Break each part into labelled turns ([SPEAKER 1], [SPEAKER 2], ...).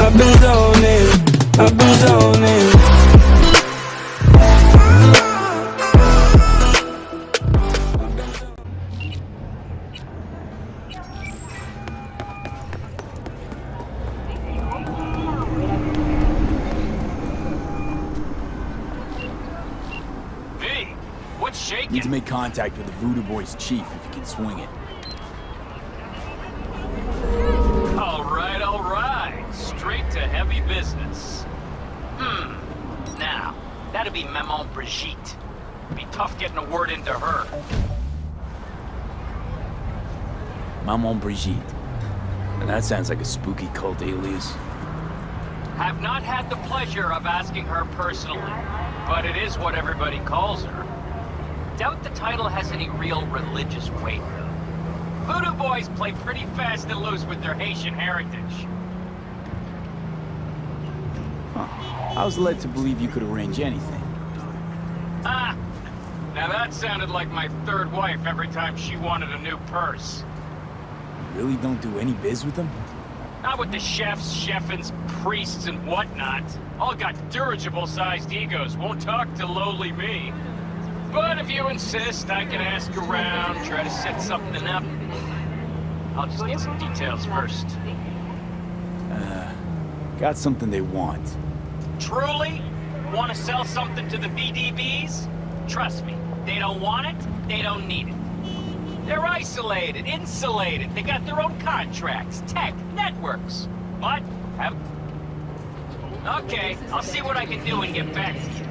[SPEAKER 1] I've been zoning, I've been zoning.
[SPEAKER 2] Need to make contact with the Voodoo Boys chief if you can swing it.
[SPEAKER 3] All right. Straight to heavy business. Now, that'd be Maman Brigitte. Be tough getting a word into her.
[SPEAKER 2] Maman Brigitte. And that sounds like a spooky cult alias.
[SPEAKER 3] Have not had the pleasure of asking her personally, but it is what everybody calls her. Doubt the title has any real religious weight, though. Voodoo Boys play pretty fast and loose with their Haitian heritage.
[SPEAKER 2] Huh. I was led to believe you could arrange anything.
[SPEAKER 3] Ah! Now that sounded like my third wife every time she wanted a new purse.
[SPEAKER 2] You really don't do any biz with them?
[SPEAKER 3] Not with the chefs, chefins, priests, and whatnot. All got dirigible-sized egos, won't talk to lowly me. But if you insist, I can ask around, try to set something up. I'll just get some details first.
[SPEAKER 2] Got something they want.
[SPEAKER 3] Truly? Want to sell something to the VDBs? Trust me, they don't want it, they don't need it. They're isolated, insulated, they got their own contracts, tech, networks. But, okay, I'll see what I can do and get back to you.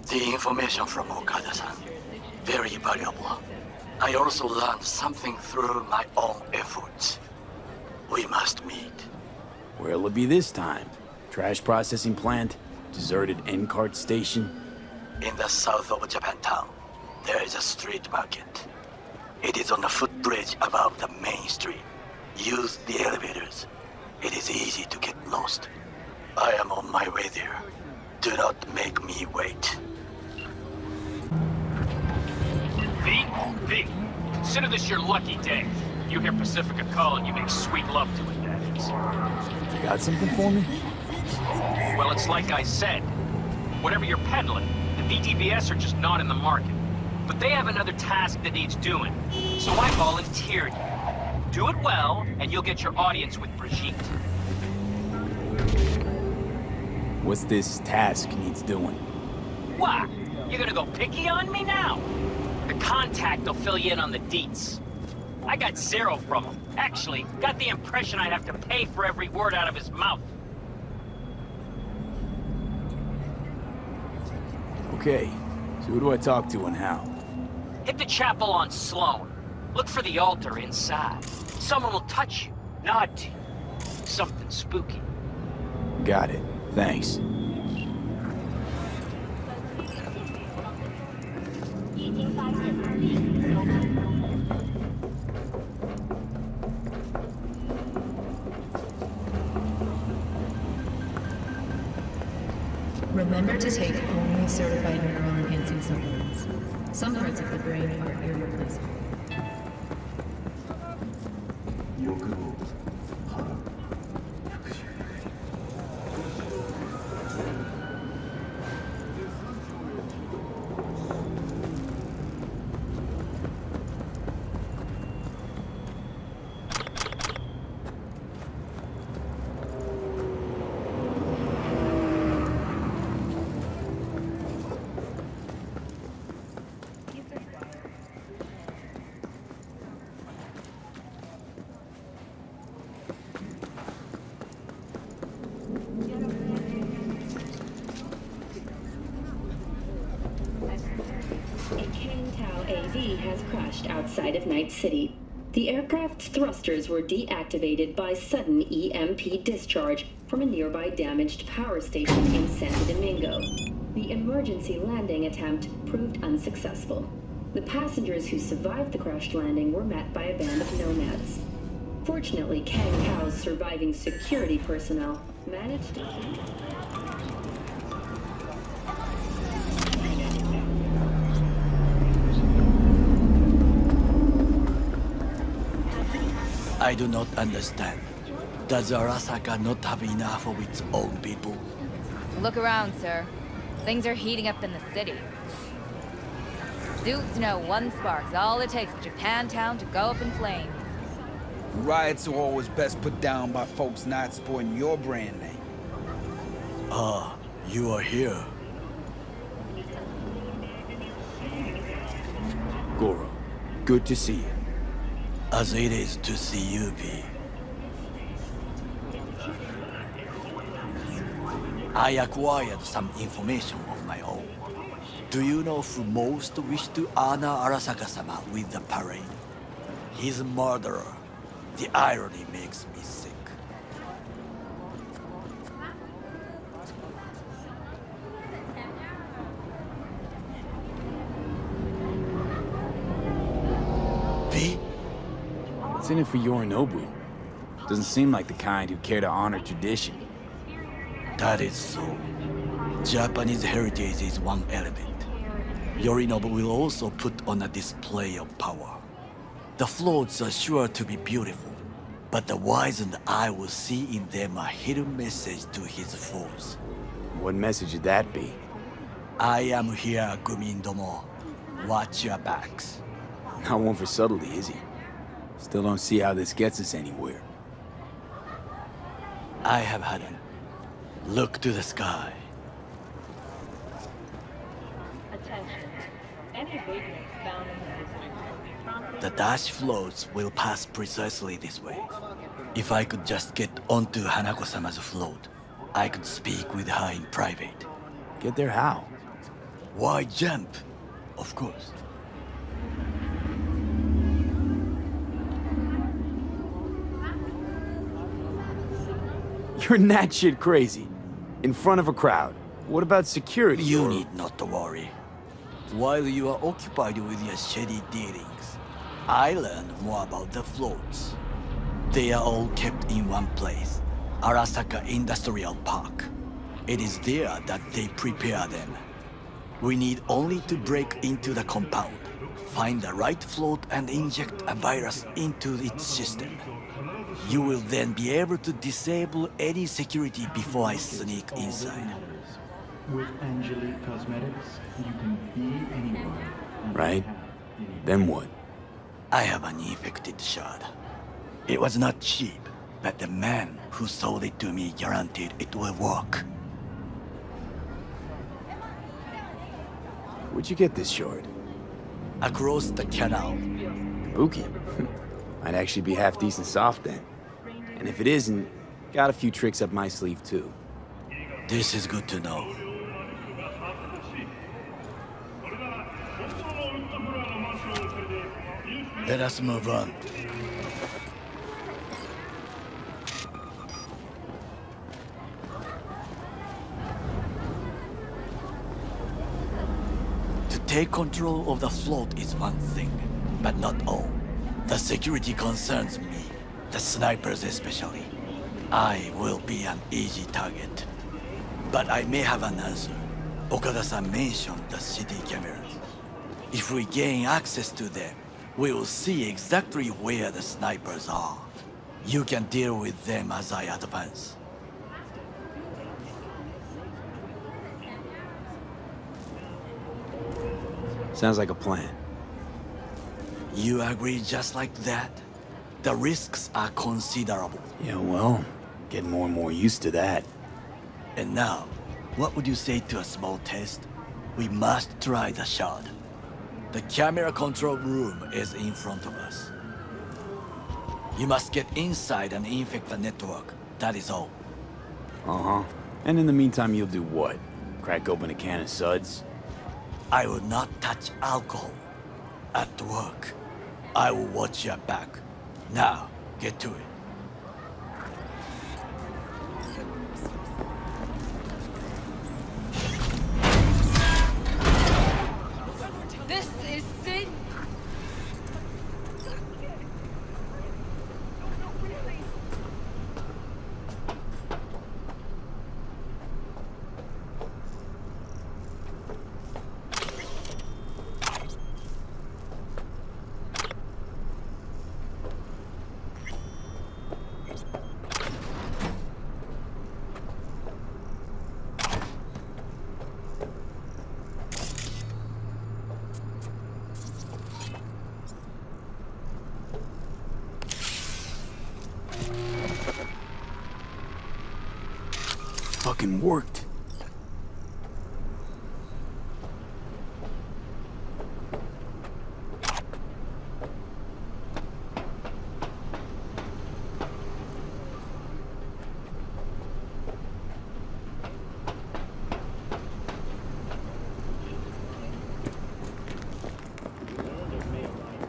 [SPEAKER 4] The information from Okada-san, very valuable. I also learned something through my own efforts. We must meet.
[SPEAKER 2] Where'll it be this time? Trash processing plant? Deserted N-cart station?
[SPEAKER 4] In the south of Japantown, there is a street market. It is on the footbridge above the main street. Use the elevators. It is easy to get lost. I am on my way there. Do not make me wait.
[SPEAKER 3] V, consider this your lucky day. You hear Pacifica calling, you make sweet love to it, that is.
[SPEAKER 2] You got something for me?
[SPEAKER 3] Well, it's like I said. Whatever you're peddling, the VTBS are just not in the market. But they have another task that needs doing. So I volunteered you. Do it well, and you'll get your audience with Brigitte.
[SPEAKER 2] What's this task needs doing?
[SPEAKER 3] What? You gonna go picky on me now? The contact will fill you in on the deets. I got zero from him. Actually, got the impression I'd have to pay for every word out of his mouth.
[SPEAKER 2] Okay, so who do I talk to and how?
[SPEAKER 3] Hit the chapel on Sloan. Look for the altar inside. Someone will touch you, nod to you. Something spooky.
[SPEAKER 2] Got it. Thanks.
[SPEAKER 5] Remember to take only certified neural-enhancing supplements. Some parts of the brain are irreplaceable.
[SPEAKER 6] Has crashed outside of Night City. The aircraft's thrusters were deactivated by sudden EMP discharge from a nearby damaged power station in Santo Domingo. The emergency landing attempt proved unsuccessful. The passengers who survived the crash landing were met by a band of nomads. Fortunately, Kang Kao's surviving security personnel managed to keep...
[SPEAKER 4] I do not understand. Does Arasaka not have enough of its own people?
[SPEAKER 7] Look around, sir. Things are heating up in the city. Suits know one spark's all it takes for Japantown to go up in flames.
[SPEAKER 8] Riots are always best put down by folks not supporting your brand name.
[SPEAKER 4] Ah, you are here.
[SPEAKER 2] Goro, good to see you.
[SPEAKER 4] As it is to see you, V. I acquired some information of my own. Do you know who most wished to honor Arasaka-sama with the parade? His murderer. The irony makes me sick. V?
[SPEAKER 2] What's in it for Yorinobu? Doesn't seem like the kind who care to honor tradition.
[SPEAKER 4] That is so. Japanese heritage is one element. Yorinobu will also put on a display of power. The floats are sure to be beautiful, but the wizened eye will see in them a hidden message to his foes.
[SPEAKER 2] What message would that be?
[SPEAKER 4] I am here, Gumindomo. Watch your backs.
[SPEAKER 2] Not one for subtlety, is he? Still don't see how this gets us anywhere.
[SPEAKER 4] I have had it. Look to the sky.
[SPEAKER 9] Attention. Any vagrants found in the district will be promptly...
[SPEAKER 4] The dash floats will pass precisely this way. If I could just get onto Hanako-sama's float, I could speak with her in private.
[SPEAKER 2] Get there how?
[SPEAKER 4] Why jump? Of course.
[SPEAKER 2] You're that shit crazy. In front of a crowd. What about security?
[SPEAKER 4] You need not to worry. While you are occupied with your shady dealings, I learned more about the floats. They are all kept in one place, Arasaka Industrial Park. It is there that they prepare them. We need only to break into the compound, find the right float and inject a virus into its system. You will then be able to disable any security before I sneak inside.
[SPEAKER 10] With Angelique Cosmetics, you can be anywhere.
[SPEAKER 2] Right? Then what?
[SPEAKER 4] I have an infected shard. It was not cheap, but the man who sold it to me guaranteed it will work.
[SPEAKER 2] Where'd you get this shard?
[SPEAKER 4] Across the canal.
[SPEAKER 2] Kabuki. Might actually be half decent soft then. And if it isn't, got a few tricks up my sleeve too.
[SPEAKER 4] This is good to know. Let us move on. To take control of the float is one thing, but not all. The security concerns me, the snipers especially. I will be an easy target. But I may have an answer. Okada-san mentioned the city cameras. If we gain access to them, we will see exactly where the snipers are. You can deal with them as I advance.
[SPEAKER 2] Sounds like a plan.
[SPEAKER 4] You agree just like that? The risks are considerable.
[SPEAKER 2] Yeah, well, getting more and more used to that.
[SPEAKER 4] And now, what would you say to a small test? We must try the shard. The camera control room is in front of us. You must get inside and infect the network. That is all.
[SPEAKER 2] Uh-huh. And in the meantime, you'll do what? Crack open a can of suds?
[SPEAKER 4] I will not touch alcohol. At work, I will watch your back. Now, get to it.
[SPEAKER 7] This is sin.
[SPEAKER 2] fucking worked.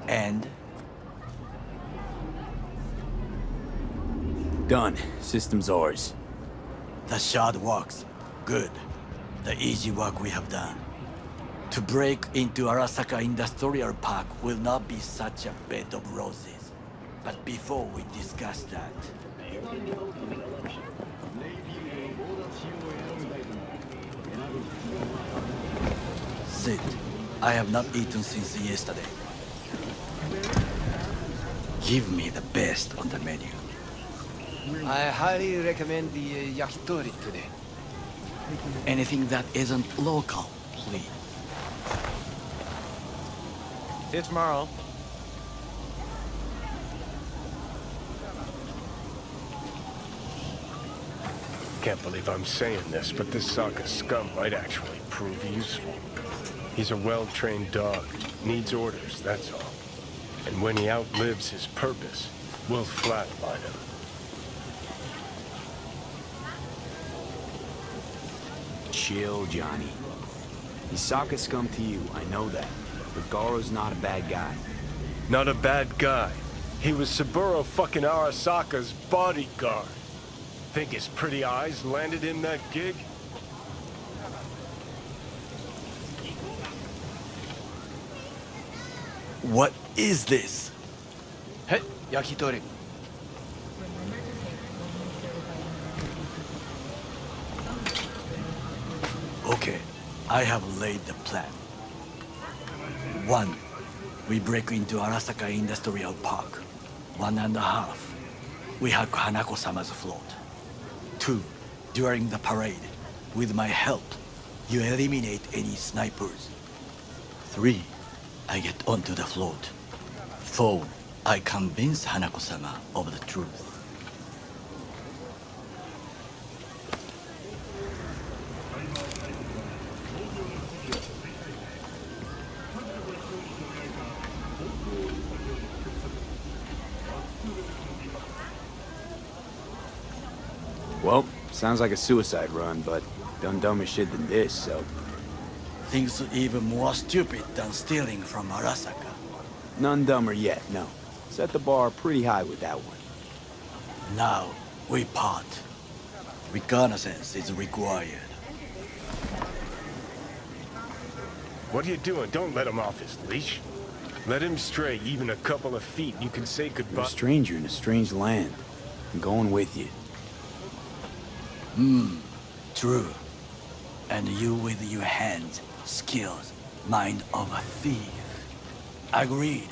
[SPEAKER 4] And
[SPEAKER 2] Done. System's ours.
[SPEAKER 4] the shard works. Good. The easy work we have done. To break into Arasaka Industrial Park will not be such a bed of roses. But before we discuss that, sit. I have not eaten since yesterday. Give me the best on the menu.
[SPEAKER 11] I highly recommend the yakitori today.
[SPEAKER 4] Anything that isn't local, please.
[SPEAKER 11] See you tomorrow.
[SPEAKER 12] Can't believe I'm saying this, but this Sokka scum might actually prove useful. He's a well-trained dog. Needs orders, that's all. And when he outlives his purpose, we'll flatline him.
[SPEAKER 2] Chill, Johnny. He's Sokka scum to you, I know that. But Garo's not a bad guy.
[SPEAKER 12] Not a bad guy. He was Saburo fucking Arasaka's bodyguard. Think his pretty eyes landed him that gig?
[SPEAKER 4] What is this?
[SPEAKER 11] Hey, yakitori.
[SPEAKER 4] Okay, I have laid the plan. 1. We break into Arasaka Industrial Park. 1.5. We hack Hanako-sama's float. 2. During the parade, with my help, you eliminate any snipers. 3. I get onto the float. 4. I convince Hanako-sama of the truth.
[SPEAKER 2] Well, sounds like a suicide run, but done dumber shit than this, so...
[SPEAKER 4] Things even more stupid than stealing from Arasaka.
[SPEAKER 2] None dumber yet, no. Set the bar pretty high with that one.
[SPEAKER 4] Now, we part. Reconnaissance is required.
[SPEAKER 12] What are you doing? Don't let him off his leash. Let him stray even a couple of feet, and you can say
[SPEAKER 2] You're
[SPEAKER 12] goodbye.
[SPEAKER 2] a stranger in a strange land. I'm going with you.
[SPEAKER 4] True. And you with your hands, skills, mind of a thief. Agreed.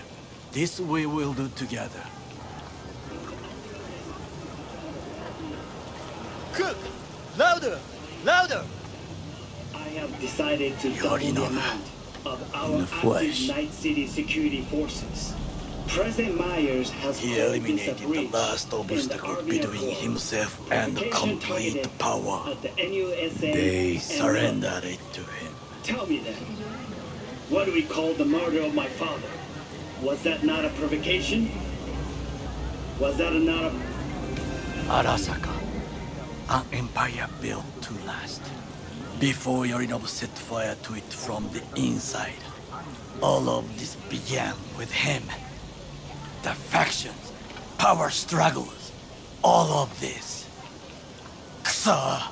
[SPEAKER 4] This we will do together.
[SPEAKER 11] Cook! Louder! Louder!
[SPEAKER 13] I have decided to double
[SPEAKER 4] already
[SPEAKER 13] the
[SPEAKER 4] know
[SPEAKER 13] amount of
[SPEAKER 2] In
[SPEAKER 13] our
[SPEAKER 2] the flesh.
[SPEAKER 13] active Night City security forces. President Myers has
[SPEAKER 4] He
[SPEAKER 13] called this a
[SPEAKER 4] eliminated the
[SPEAKER 13] breach
[SPEAKER 4] last
[SPEAKER 13] in
[SPEAKER 4] obstacle
[SPEAKER 13] the
[SPEAKER 4] between
[SPEAKER 13] Army Accord.
[SPEAKER 4] himself and
[SPEAKER 13] Provocation
[SPEAKER 4] complete
[SPEAKER 13] targeted
[SPEAKER 4] power.
[SPEAKER 13] at the NUSA
[SPEAKER 2] They
[SPEAKER 13] and
[SPEAKER 4] Surrendered it to him.
[SPEAKER 13] Tell me then, what do we call the murder of my father? Was that not a provocation? Was that not a...
[SPEAKER 4] Arasaka, an empire built to last. Before Yorinobu set fire to it from the inside, all of this began with him. The factions, power struggles, all of this. Kusa!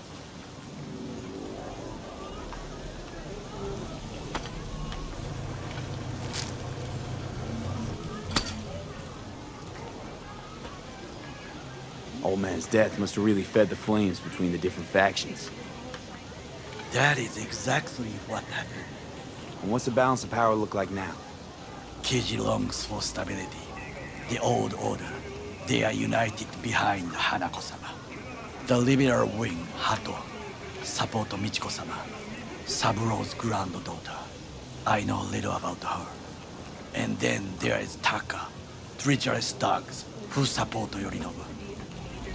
[SPEAKER 2] Old man's death must have really fed the flames between the different factions.
[SPEAKER 4] That is exactly what happened.
[SPEAKER 2] And what's the balance of power look like now?
[SPEAKER 4] Kiji longs for stability. The old order. They are united behind Hanako-sama. The liberal wing, Hato, support Michiko-sama, Saburo's granddaughter. I know little about her. And then there is Taka, treacherous dogs, who support Yorinobu.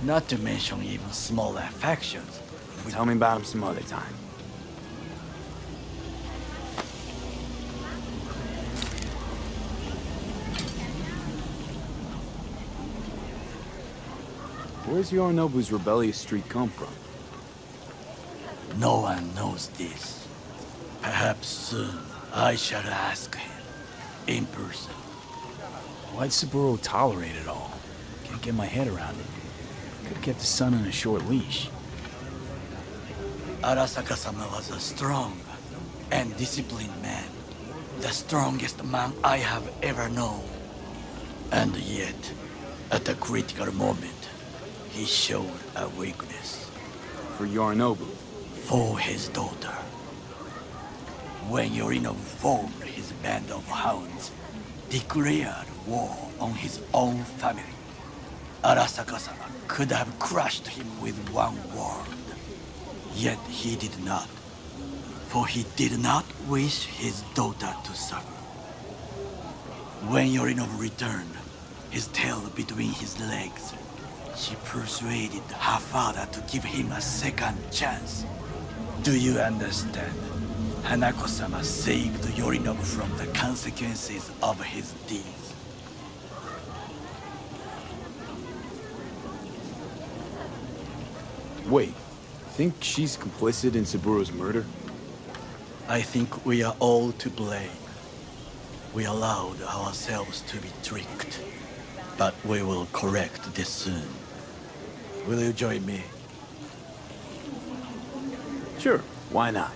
[SPEAKER 4] Not to mention even smaller factions,
[SPEAKER 2] Tell me about him some other time. Where's Yorinobu's rebellious streak come from?
[SPEAKER 4] No one knows this. Perhaps soon I shall ask him in person.
[SPEAKER 14] Why'd Saburo tolerate it all? Can't get my head around it. Could've kept his son on a short leash.
[SPEAKER 4] Arasaka-sama was a strong and disciplined man. The strongest man I have ever known. And yet, at a critical moment, he showed a weakness.
[SPEAKER 2] For Yorinobu?
[SPEAKER 4] For his daughter. When Yorinobu formed his band of hounds, declared war on his own family, Arasaka-sama could have crushed him with one word. Yet he did not, for he did not wish his daughter to suffer. When Yorinobu returned, his tail between his legs, she persuaded her father to give him a second chance. Do you understand? Hanako-sama saved Yorinobu from the consequences of his deeds.
[SPEAKER 2] Wait, think she's complicit in Saburo's murder?
[SPEAKER 4] I think we are all to blame. We allowed ourselves to be tricked. But we will correct this soon. Will you join me?
[SPEAKER 2] Sure, why not?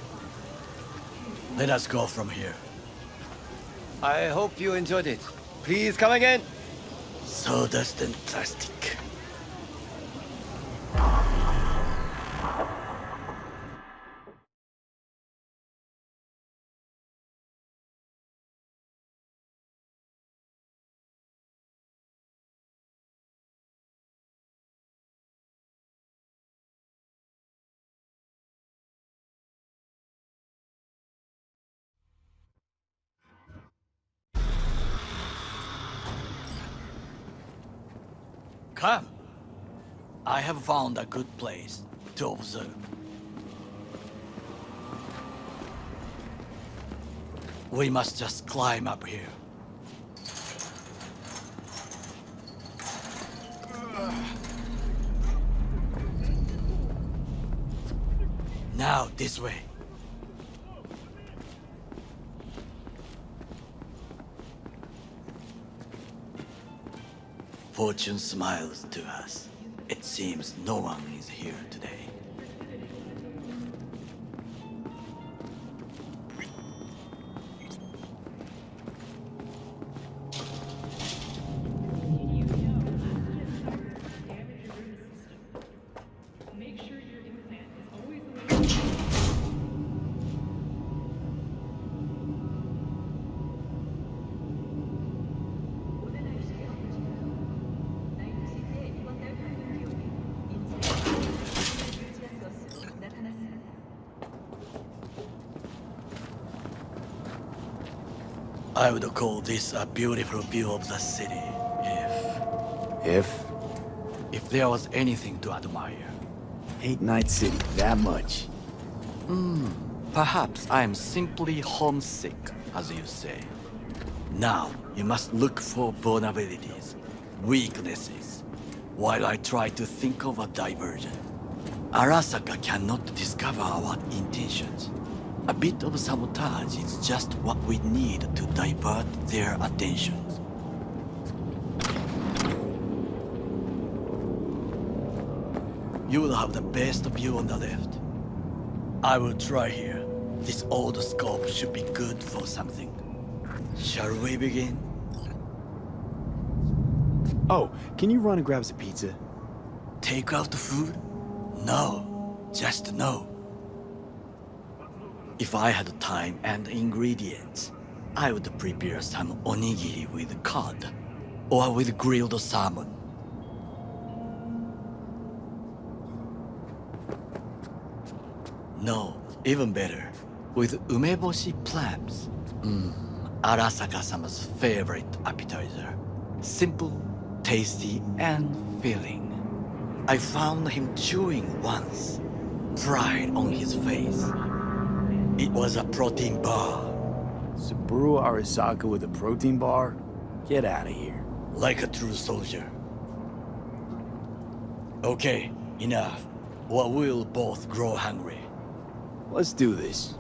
[SPEAKER 4] Let us go from here.
[SPEAKER 11] I hope you enjoyed it. Please come again.
[SPEAKER 4] Sawdust and plastic. Come. I have found a good place to observe. We must just climb up here. Now, this way. Fortune smiles to us. It seems no one is here today. I would call this a beautiful view of the city, if there was anything to admire.
[SPEAKER 2] Hate Night City that much.
[SPEAKER 4] Perhaps I am simply homesick, as you say. Now, you must look for vulnerabilities, weaknesses, while I try to think of a diversion. Arasaka cannot discover our intentions. A bit of sabotage is just what we need to divert their attentions. You will have the best view on the left. I will try here. This old scope should be good for something. Shall we begin?
[SPEAKER 2] Oh, can you run and grab us a pizza?
[SPEAKER 4] Take out food? No, just no. If I had time and ingredients, I would prepare some onigiri with cod, or with grilled salmon. No, even better, with umeboshi clams. Arasaka-sama's favorite appetizer. Simple, tasty, and filling. I found him chewing once. pride on his face. It was a protein bar.
[SPEAKER 14] Saburo Arasaka with a protein bar? Get out of here.
[SPEAKER 4] Like a true soldier. Okay, enough. Or we'll both grow hungry.
[SPEAKER 14] Let's do this.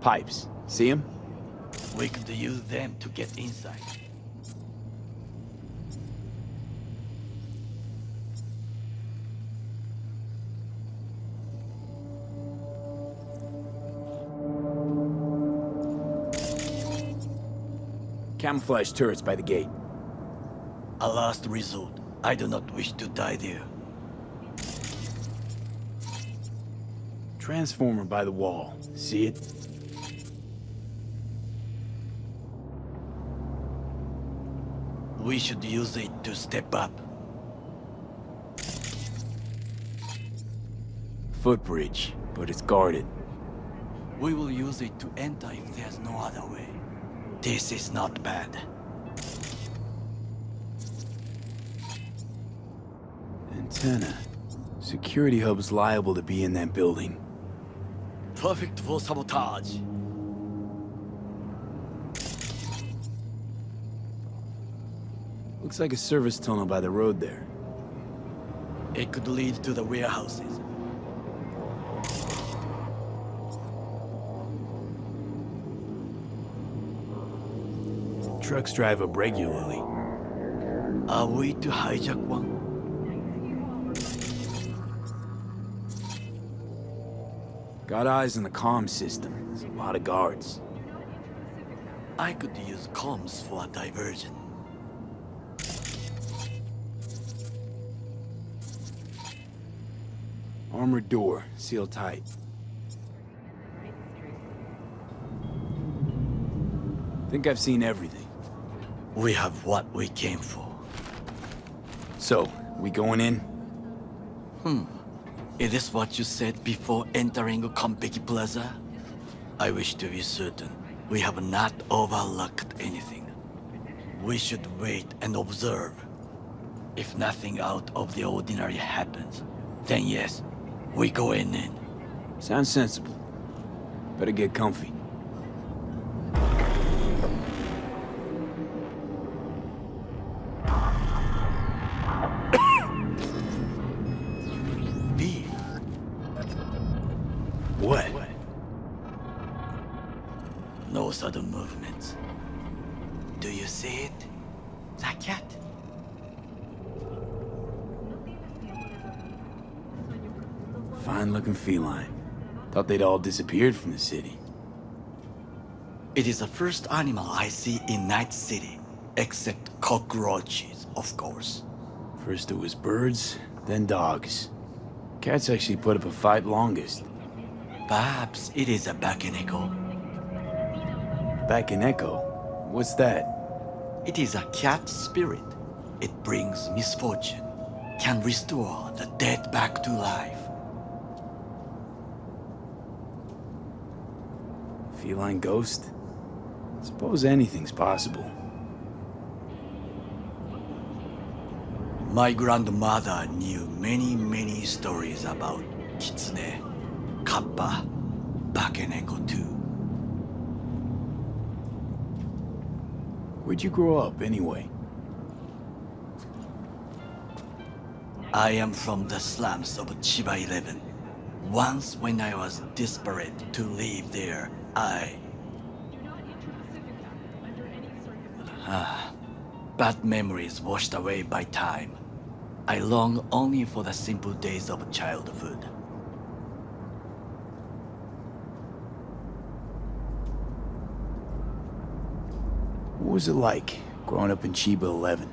[SPEAKER 14] Pipes. See them?
[SPEAKER 4] We could use them to get inside.
[SPEAKER 14] Camouflage turrets by the gate.
[SPEAKER 4] A last resort. I do not wish to die there.
[SPEAKER 14] Transformer by the wall. See it?
[SPEAKER 4] We should use it to step up.
[SPEAKER 14] Footbridge, but it's guarded.
[SPEAKER 4] We will use it to enter if there's no other way. This is not bad.
[SPEAKER 14] Antenna. Security hub's liable to be in that building.
[SPEAKER 4] Perfect for sabotage.
[SPEAKER 14] Looks like a service tunnel by the road there.
[SPEAKER 4] It could lead to the warehouses.
[SPEAKER 14] Trucks drive up regularly.
[SPEAKER 4] Are we to hijack one?
[SPEAKER 14] Got eyes on the comm system. There's a lot of guards.
[SPEAKER 4] I could use comms for a diversion.
[SPEAKER 14] Armored door, sealed tight. Think I've seen everything.
[SPEAKER 4] We have what we came for.
[SPEAKER 14] So, we going in?
[SPEAKER 4] Is this what you said before entering Konpeki Plaza? I wish to be certain we have not overlooked anything. We should wait and observe. If nothing out of the ordinary happens, then yes, we go in.
[SPEAKER 14] Sounds sensible. Better get comfy. What?
[SPEAKER 4] No sudden movements. Do you see it? The cat?
[SPEAKER 14] Fine-looking feline. Thought they'd all disappeared from the city.
[SPEAKER 4] It is the first animal I see in Night City, except cockroaches, of course.
[SPEAKER 14] First it was birds, then dogs. Cats actually put up a fight longest.
[SPEAKER 4] Perhaps it is a Bakeneko.
[SPEAKER 14] Bakeneko? What's that?
[SPEAKER 4] It is a cat spirit. It brings misfortune, can restore the dead back to life.
[SPEAKER 14] Feline ghost? Suppose anything's possible.
[SPEAKER 4] My grandmother knew many stories about Kitsune, Kappa, Bakeneko too.
[SPEAKER 14] Where'd you grow up, anyway?
[SPEAKER 4] I am from the slums of Chiba 11. Once when I was desperate to live there, bad memories washed away by time. I long only for the simple days of childhood.
[SPEAKER 14] What was it like, growing up in Chiba 11?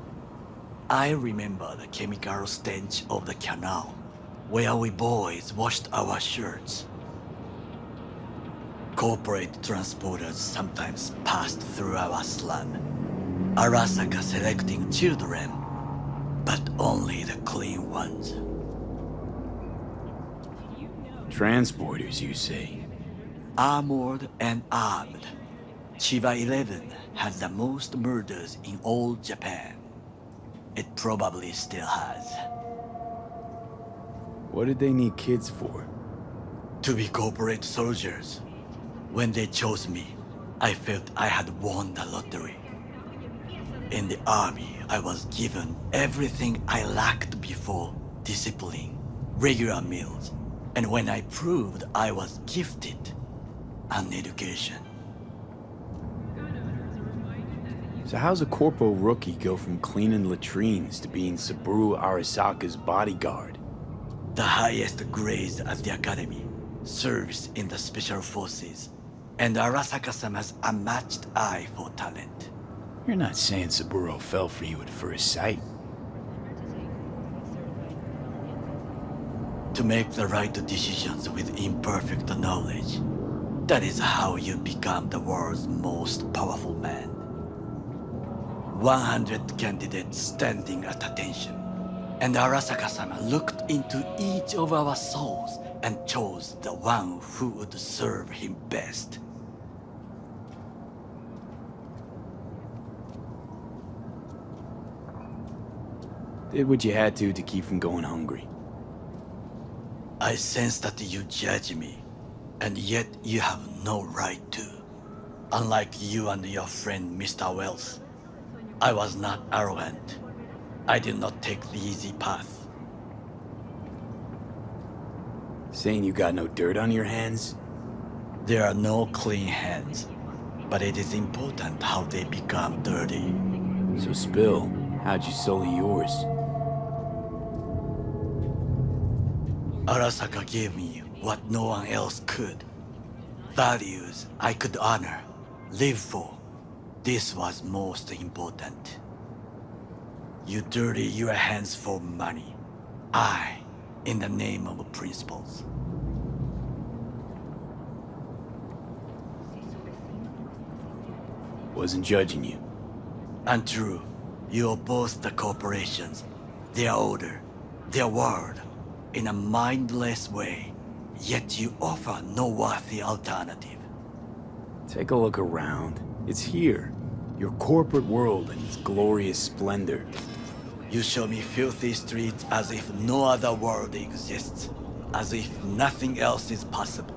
[SPEAKER 4] I remember the chemical stench of the canal, where we boys washed our shirts. Corporate transporters sometimes passed through our slum, Arasaka selecting children, but only the clean ones.
[SPEAKER 14] Transporters, you say?
[SPEAKER 4] Armored and armed. Chiba 11 had the most murders in all Japan. It probably still has.
[SPEAKER 2] What did they need kids for?
[SPEAKER 4] To be corporate soldiers. When they chose me, I felt I had won the lottery. In the army, I was given everything I lacked before: discipline, regular meals, and when I proved I was gifted, an education.
[SPEAKER 2] So how's a corpo rookie go from cleaning latrines to being Saburo Arasaka's bodyguard?
[SPEAKER 4] The highest grades at the academy, service in the special forces, and Arasaka-sama's unmatched eye for talent.
[SPEAKER 14] You're not saying Saburo fell for you at first sight.
[SPEAKER 4] To make the right decisions with imperfect knowledge, that is how you become the world's most powerful man. 100 candidates standing at attention, and Arasaka-sama looked into each of our souls and chose the one who would serve him best.
[SPEAKER 2] Did what you had to keep from going hungry.
[SPEAKER 4] I sense that you judge me, and yet you have no right to. Unlike you and your friend Mr. Wells, I was not arrogant. I did not take the easy path.
[SPEAKER 2] Saying you got no dirt on your hands?
[SPEAKER 4] There are no clean hands, but it is important how they become dirty.
[SPEAKER 2] So spill, how'd you sully yours?
[SPEAKER 4] Arasaka gave me what no one else could. Values I could honor, live for. This was most important. You dirty your hands for money. I, in the name of principles.
[SPEAKER 2] Wasn't judging you.
[SPEAKER 4] Untrue. You oppose the corporations, their order, their word, in a mindless way, yet you offer no worthy alternative.
[SPEAKER 2] Take a look around. It's here. Your corporate world in its glorious splendor.
[SPEAKER 4] You show me filthy streets as if no other world exists, as if nothing else is possible.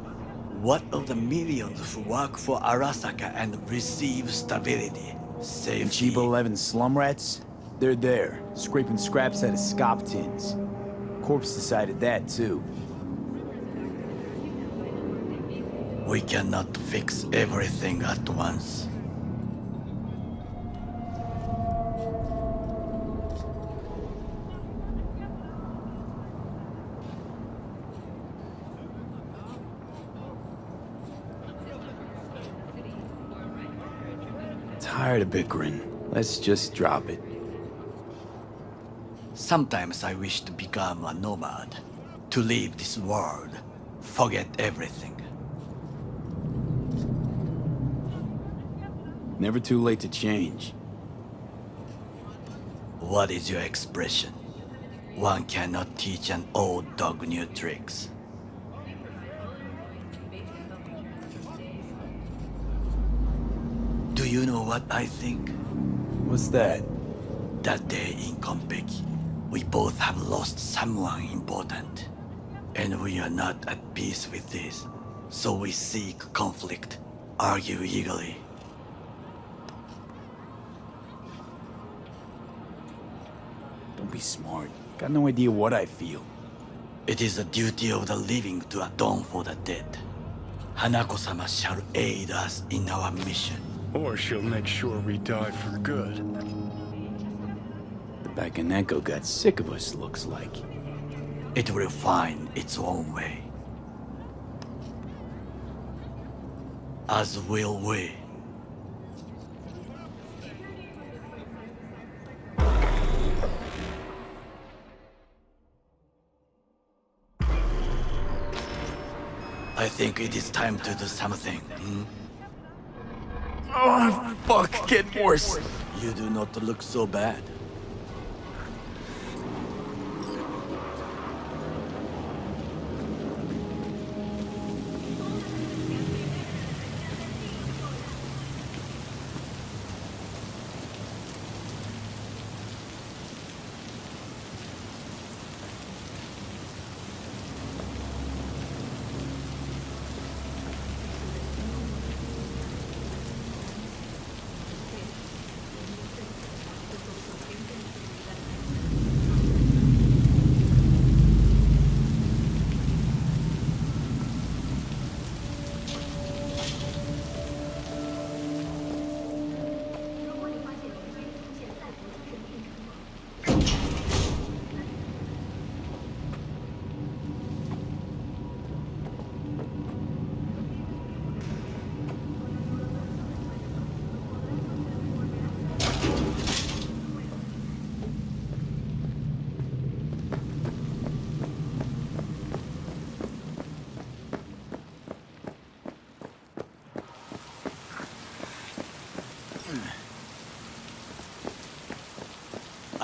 [SPEAKER 4] What of the millions who work for Arasaka and receive stability, safety?
[SPEAKER 2] Chiba 11 slum rats? They're there, scraping scraps out of scop tins. Corpse decided that too.
[SPEAKER 4] We cannot fix everything at once.
[SPEAKER 2] Tired of bickering. Let's just drop it.
[SPEAKER 4] Sometimes I wish to become a nomad, to leave this world, forget everything.
[SPEAKER 2] Never too late to change.
[SPEAKER 4] What is your expression? One cannot teach an old dog new tricks. Do you know what I think?
[SPEAKER 2] What's that?
[SPEAKER 4] That day in Konpeki, we both have lost someone important. And we are not at peace with this. So we seek conflict, argue eagerly.
[SPEAKER 2] Don't be smart. Got no idea what I feel.
[SPEAKER 4] It is the duty of the living to atone for the dead. Hanako-sama shall aid us in our mission.
[SPEAKER 12] Or she'll make sure we die for good.
[SPEAKER 2] The Bakaneko got sick of us, looks like.
[SPEAKER 4] It will find its own way. As will we. I think it is time to do something,
[SPEAKER 2] Oh, fuck, get worse.
[SPEAKER 4] You do not look so bad.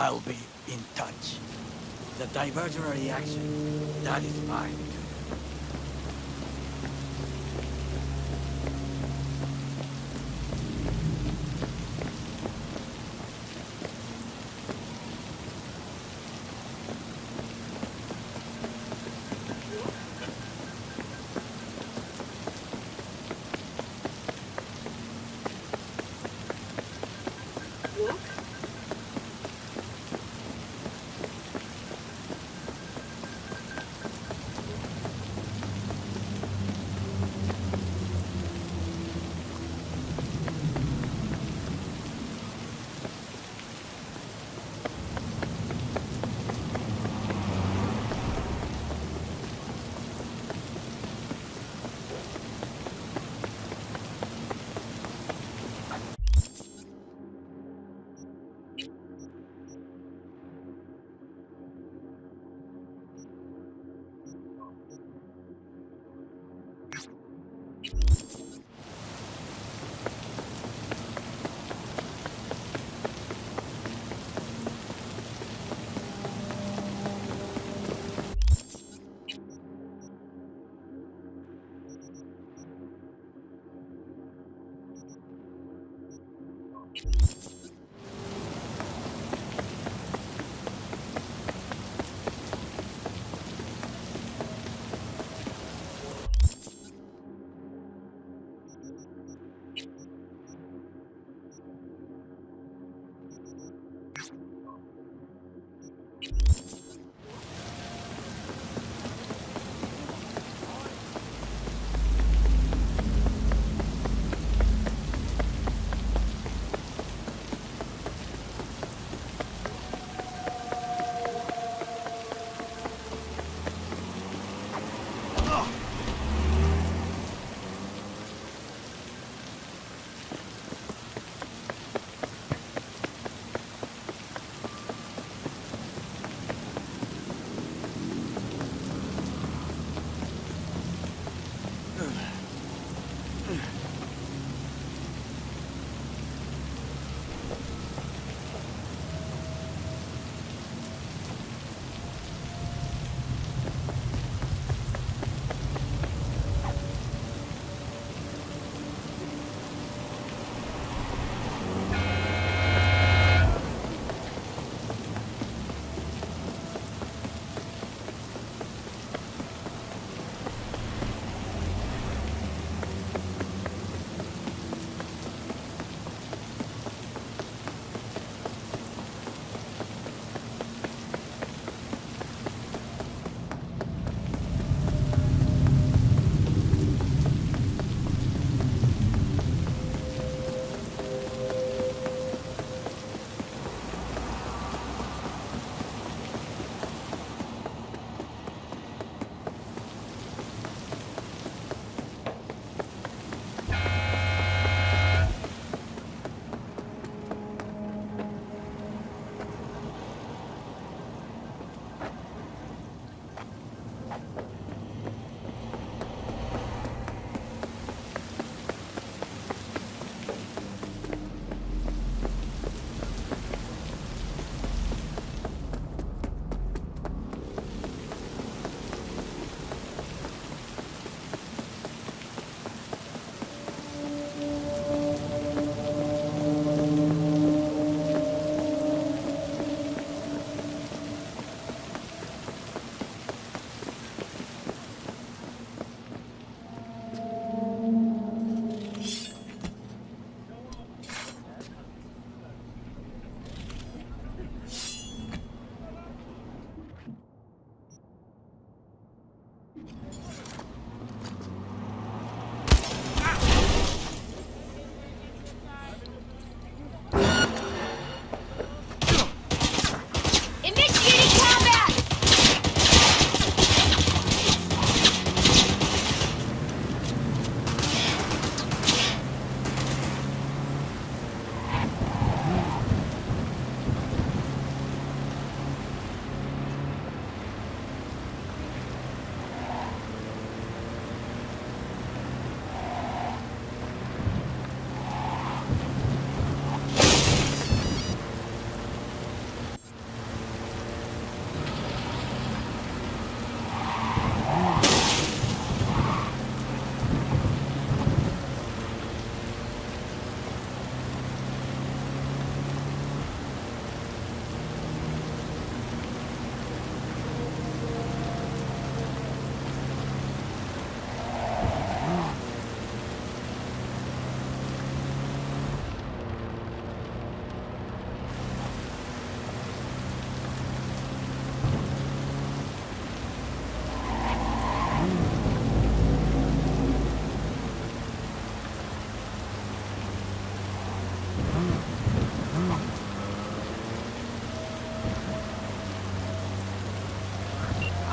[SPEAKER 4] I'll be in touch. The diversionary action, that is mine.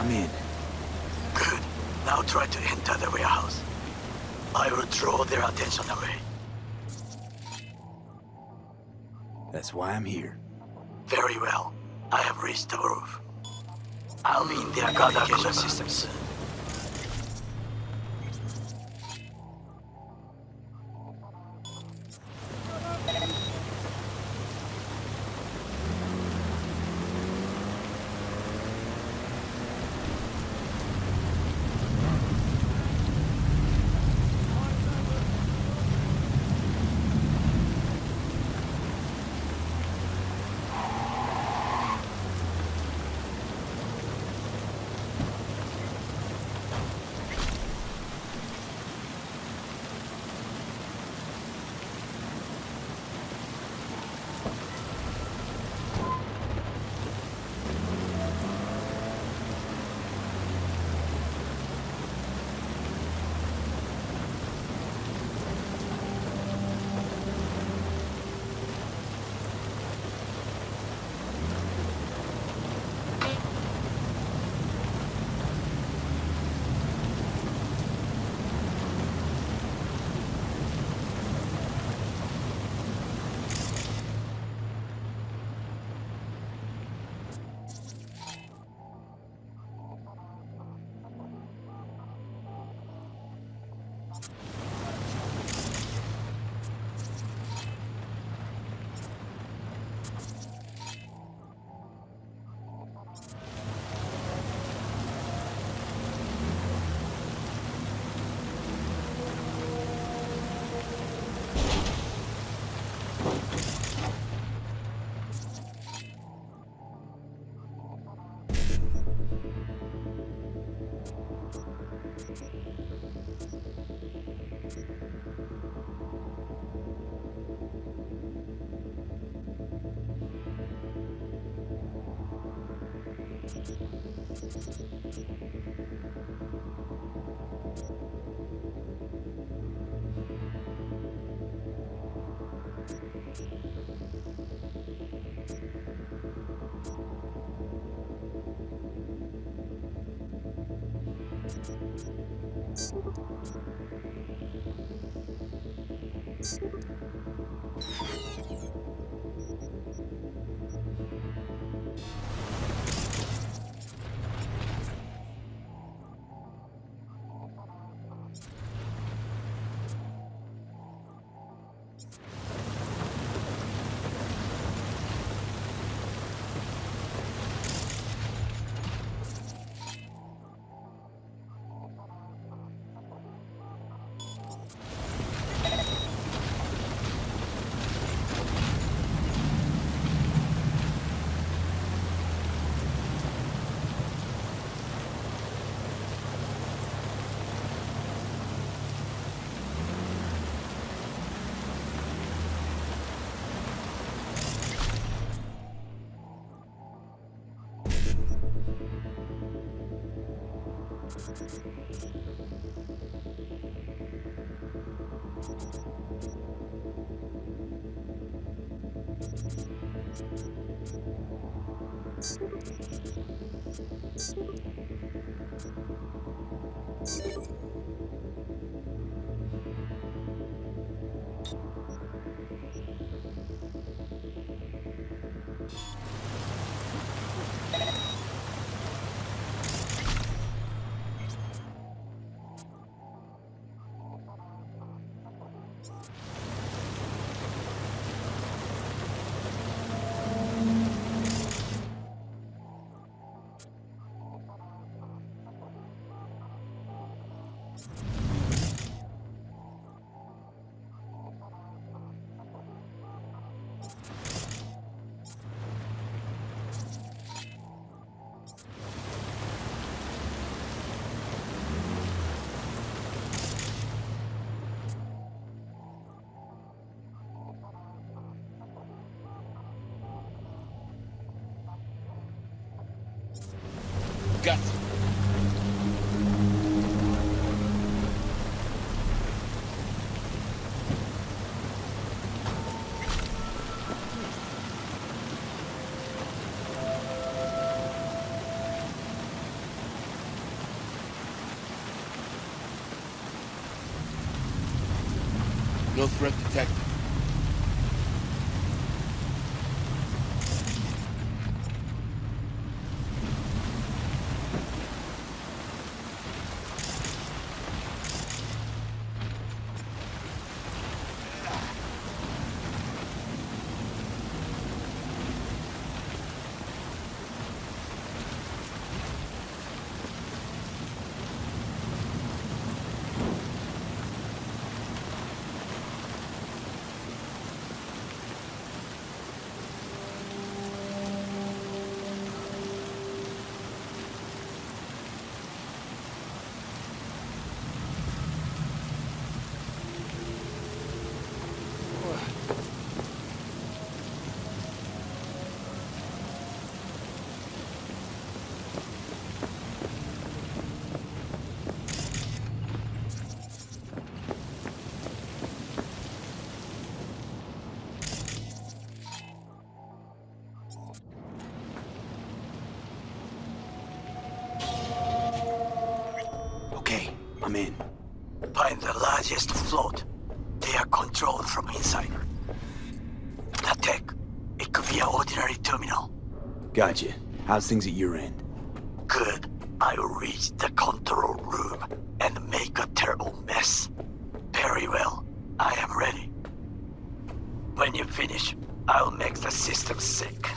[SPEAKER 2] I'm in.
[SPEAKER 4] Good. Now try to enter the warehouse. I will draw their attention away.
[SPEAKER 2] That's why I'm here.
[SPEAKER 4] Very well. I have reached the roof. I'll be in their communication system soon.
[SPEAKER 8] Got
[SPEAKER 15] No threat detected.
[SPEAKER 2] Okay, I'm in.
[SPEAKER 4] Find the largest float. They are controlled from inside. The tech. It could be an ordinary terminal.
[SPEAKER 2] Gotcha. How's things at your end?
[SPEAKER 4] Good. I'll reach the control room and make a terrible mess. Very well. I am ready. When you finish, I'll make the system sick.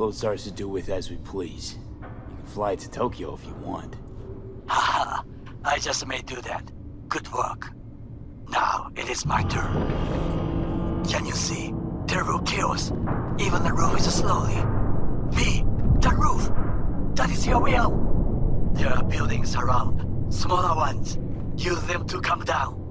[SPEAKER 14] floats ours to do with as we please. You can fly it to Tokyo if you want.
[SPEAKER 4] Haha, I just may do that. Good work. Now it is my turn. Can you see? Terrible chaos. Even the roof is slowly. V, the roof! That is your will! There are buildings around, smaller ones. Use them to come down.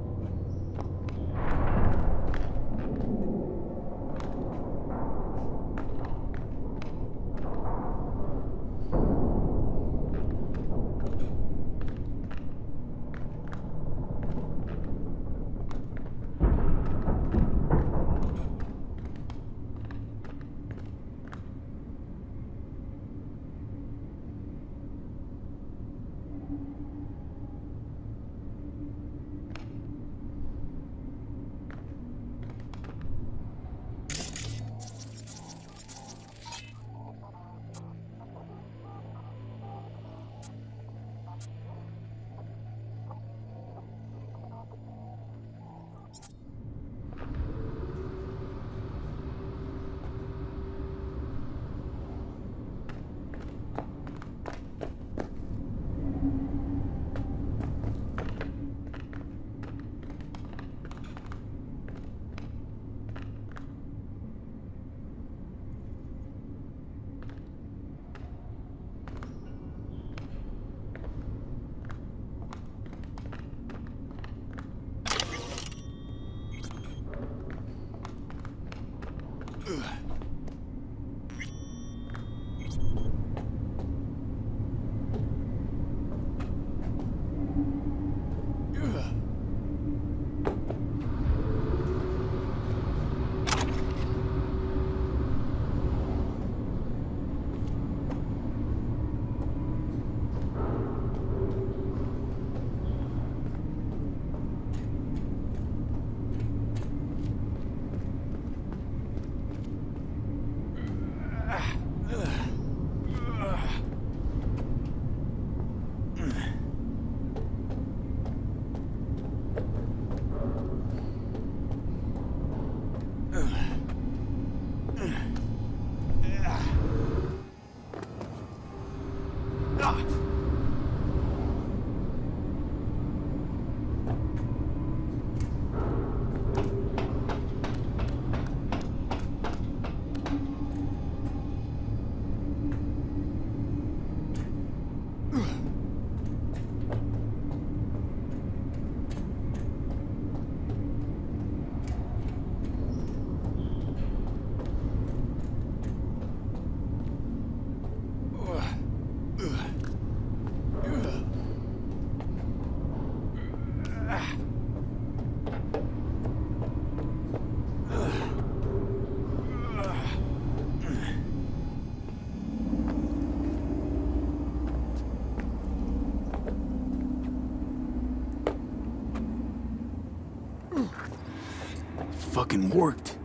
[SPEAKER 14] Fucking worked.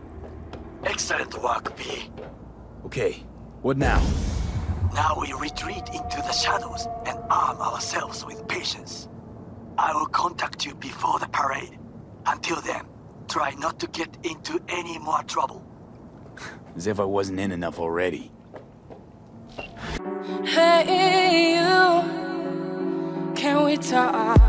[SPEAKER 4] Excellent work, V.
[SPEAKER 14] Okay, what now?
[SPEAKER 4] Now we retreat into the shadows and arm ourselves with patience. I will contact you before the parade. Until then, try not to get into any more trouble.
[SPEAKER 14] As if I wasn't in enough already.
[SPEAKER 15] Hey, you. Can we talk?